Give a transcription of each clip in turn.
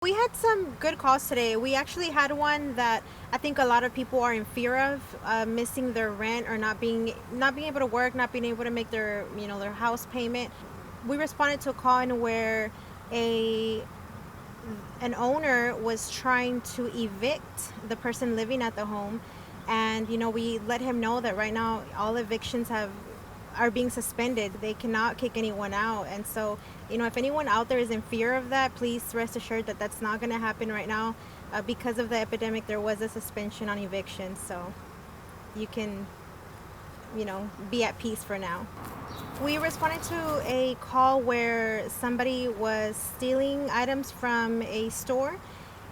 We had some good calls today. We actually had one that I think a lot of people are in fear of, missing their rent or not being able to work, not being able to make their house payment. We responded to a call in where a an owner was trying to evict the person living at the home, and we let him know that right now all evictions are being suspended. They cannot kick anyone out. And so, if anyone out there is in fear of that, please rest assured that that's not going to happen right now. Because of the epidemic, there was a suspension on evictions, so you can be at peace for now. We responded to a call where somebody was stealing items from a store.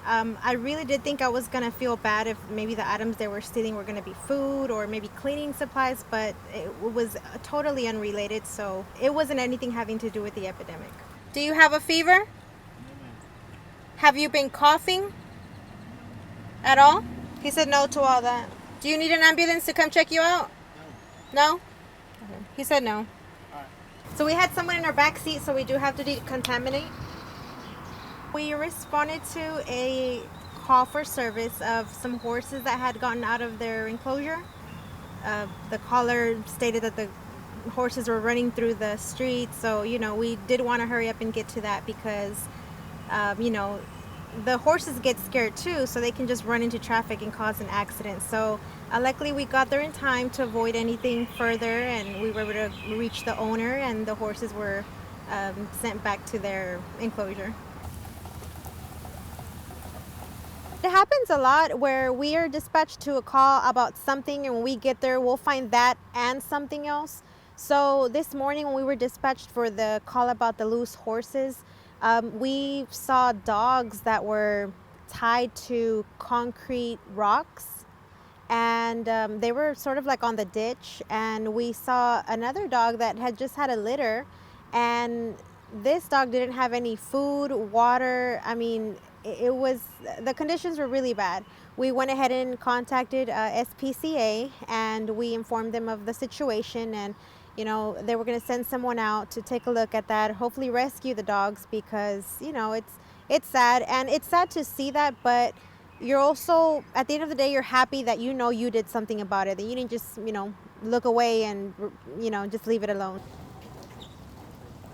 I really did think I was going to feel bad if maybe the items they were stealing were going to be food or maybe cleaning supplies, but it was totally unrelated, so it wasn't anything having to do with the epidemic. Do you have a fever? Have you been coughing at all? He said no to all that. Do you need an ambulance to come check you out? No? Okay. He said no. So we had someone in our back seat, so we do have to decontaminate. We responded to a call for service of some horses that had gotten out of their enclosure. The caller stated that the horses were running through the street, so we did want to hurry up and get to that because the horses get scared too, so they can just run into traffic and cause an accident. So luckily we got there in time to avoid anything further, and we were able to reach the owner, and the horses were sent back to their enclosure. It happens a lot where we are dispatched to a call about something, and when we get there, we'll find that and something else. So this morning when we were dispatched for the call about the loose horses, we saw dogs that were tied to concrete rocks, and they were sort of like on the ditch, and we saw another dog that had just had a litter, and this dog didn't have any food, water. I mean, it was, the conditions were really bad. We went ahead and contacted SPCA, and we informed them of the situation, and they were going to send someone out to take a look at that, hopefully rescue the dogs, because it's sad, and it's sad to see that, but you're also, at the end of the day, you're happy that you did something about it, that you didn't just look away and just leave it alone.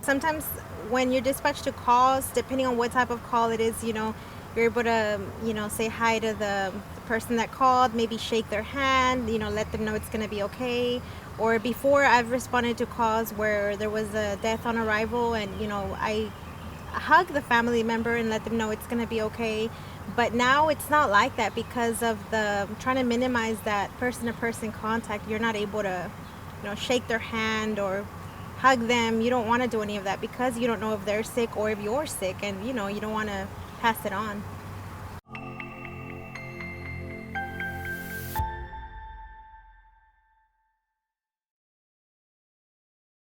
Sometimes when you're dispatched to calls, depending on what type of call it is, you're able to, say hi to the person that called, maybe shake their hand, let them know it's going to be okay. Or before, I've responded to calls where there was a death on arrival, and, I hug the family member and let them know it's going to be okay. But now it's not like that because of the trying to minimize that person-to-person contact. You're not able to, shake their hand or hug them. You don't want to do any of that because you don't know if they're sick or if you're sick, and you don't want to pass it on.